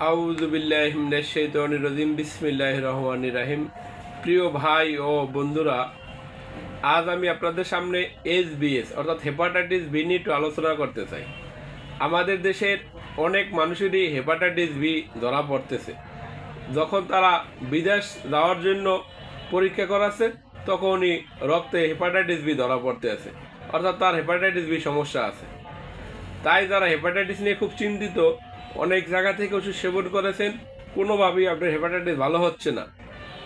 আউযু বিল্লাহি মিনাশ শাইতানির রাজিম বিসমিল্লাহির রহমানির রহিম। প্রিয় ভাই ও বন্ধুরা, আজ আমি আপনাদের সামনে এইচবিএস অর্থাৎ হেপাটাইটিস বি নিয়ে একটু আলোচনা করতে চাই। আমাদের দেশের অনেক মানুষেরই হেপাটাইটিস বি ধরা পড়তেছে। যখন তারা বিদেশ যাওয়ার জন্য পরীক্ষা করাচ্ছে তখনই রক্তে হেপাটাইটিস বি ধরা পড়তে আছে, অর্থাৎ তার হেপাটাইটিস বি সমস্যা আছে। তাই যারা হেপাটাইটিস নিয়ে খুব চিন্তিত, অনেক জায়গা থেকে ওষুধ সেবন করেছেন, কোনোভাবেই আপনার হেপাটাইটিস ভালো হচ্ছে না।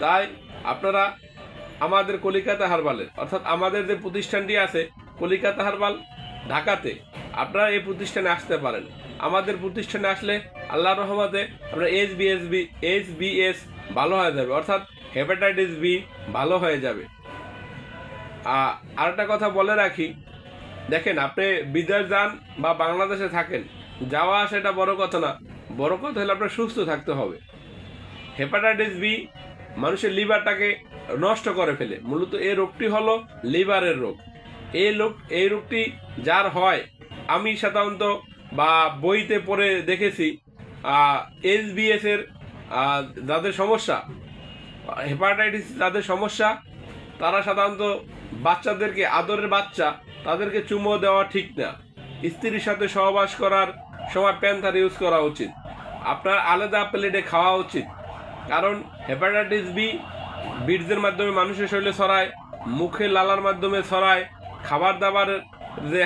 তাই আপনারা আমাদের কলিকাতা হারবালের অর্থাৎ আমাদের যে প্রতিষ্ঠানটি আছে কলিকাতা হারবাল ঢাকাতে, আপনারা এই প্রতিষ্ঠানে আসতে পারেন। আমাদের প্রতিষ্ঠানে আসলে আল্লাহর রহমতে আপনার এইচবিএস ভালো হয়ে যাবে, অর্থাৎ হেপাটাইটিস বি ভালো হয়ে যাবে। আর একটা কথা বলে রাখি, দেখেন, আপনি বিদেশ যান বা বাংলাদেশে থাকেন, যাওয়া সেটা বড় কথা না, বড় কথা হলে আপনার সুস্থ থাকতে হবে। হেপাটাইটিস বি মানুষের লিভারটাকে নষ্ট করে ফেলে। মূলত এই রোগটি হলো লিভারের রোগ। এই রোগটি যার হয়, আমি সাধারণত বা বইতে পড়ে দেখেছি, এইচবিএস এর যাদের সমস্যা, হেপাটাইটিস যাদের সমস্যা, তারা সাধারণত বাচ্চাদেরকে, আদরের বাচ্চা, তাদেরকে চুমো দেওয়া ঠিক না। স্ত্রীর সাথে সহবাস করার সময় প্যান্থার ইউজ করা উচিত। আপনার আলাদা প্লেটে খাওয়া উচিত, কারণ হেপাটাইটিস বি বীর্যের মাধ্যমে মানুষের শরীরে ছড়ায়, মুখে লালার মাধ্যমে ছড়ায়, খাবার দাবারের যে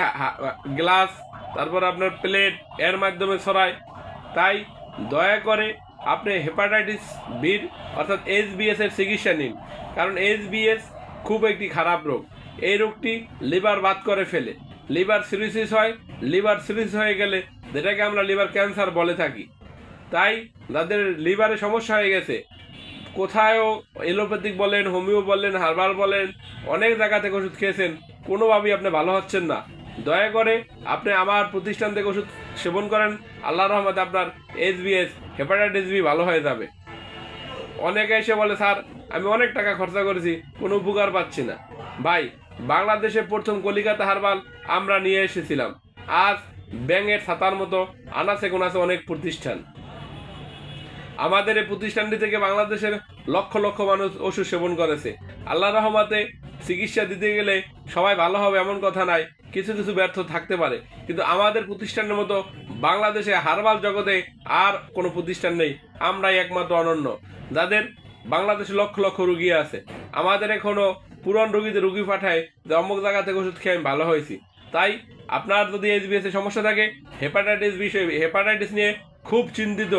গ্লাস, তারপর আপনার প্লেট, এর মাধ্যমে ছড়ায়। তাই দয়া করে আপনি হেপাটাইটিস বির অর্থাৎ এইচবিএস এর চিকিৎসা নিন, কারণ এইচবিএস খুব একটি খারাপ রোগ। এই রোগটি লিভার বাদ করে ফেলে, লিভার সিরোসিস হয়। লিভার সিরোসিস হয়ে গেলে যেটাকে আমরা লিভার ক্যান্সার বলে থাকি। তাই যাদের লিভারে সমস্যা হয়ে গেছে, কোথায়ও এলোপ্যাথিক বলেন, হোমিও বলেন, হার্বাল বলেন, অনেক জায়গা থেকে ওষুধ খেয়েছেন, কোনোভাবেই আপনি ভালো হচ্ছেন না, দয়া করে আপনি আমার প্রতিষ্ঠান থেকে ওষুধ সেবন করেন। আল্লাহর রহমতে আপনার এইচবিএস হেপাটাইটিস বি ভালো হয়ে যাবে। অনেকে এসে বলে, স্যার আমি অনেক টাকা খরচা করেছি, কোনো উপকার পাচ্ছি না। ভাই, বাংলাদেশে প্রথম কলিকাতা হারবাল আমরা নিয়ে এসেছিলাম। আজ ব্যাঙের ছাতার মতো আনাচে কোনাচে অনেক প্রতিষ্ঠান। আমাদের এই প্রতিষ্ঠানটি থেকে বাংলাদেশের লক্ষ লক্ষ মানুষ ওষুধ সেবন করেছে। আল্লাহর রহমতে চিকিৎসা দিতে গেলে সবাই ভালো হবে এমন কথা নাই, কিছু কিছু ব্যর্থ থাকতে পারে, কিন্তু আমাদের প্রতিষ্ঠানের মতো বাংলাদেশে হারবাল জগতে আর কোনো প্রতিষ্ঠান নেই। আমরাই একমাত্র অনন্য, যাদের বাংলাদেশে লক্ষ লক্ষ রুগী আছে। আমাদের এখনো পুরান রুগীদের রুগী পাঠায় যে অমুক জায়গা থেকে ওষুধ খেয়ে আমি ভালো হয়েছি। তাই আপনার যদি এইচবিএস এর সমস্যা থাকে, হেপাটাইটিস নিয়ে খুব চিন্তিত,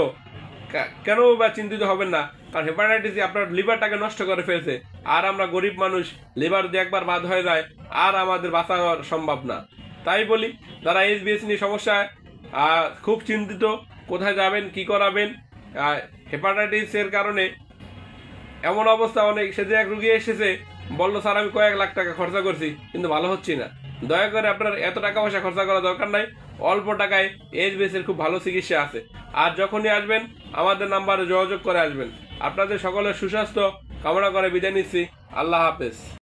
কেন বা চিন্তিত হবেন না, কারণ হেপাটাইটিস আপনার লিভারটাকে নষ্ট করে ফেলছে। আর আমরা গরিব মানুষ, লিভার যদি একবার বাদ হয়ে যায় আর আমাদের বাঁচা সম্ভব না। তাই বলি, যারা এইচবিএস নিয়ে সমস্যায় খুব চিন্তিত, কোথায় যাবেন, কি করাবেন, হেপাটাইটিসের কারণে এমন অবস্থা, অনেক সেদিন এক রুগী এসেছে, বললো, স্যার আমি কয়েক লাখ টাকা খরচা করছি কিন্তু ভালো হচ্ছি না। দয়া করে আপনার এত টাকা পয়সা খরচা করা দরকার নাই, অল্প টাকায় এইচবিএস এর খুব ভালো চিকিৎসা আছে। আর যখনই আসবেন আমাদের নাম্বারে যোগাযোগ করে আসবেন। আপনাদের সকলের সুস্বাস্থ্য কামনা করে বিদায় নিচ্ছি। আল্লাহ হাফেজ।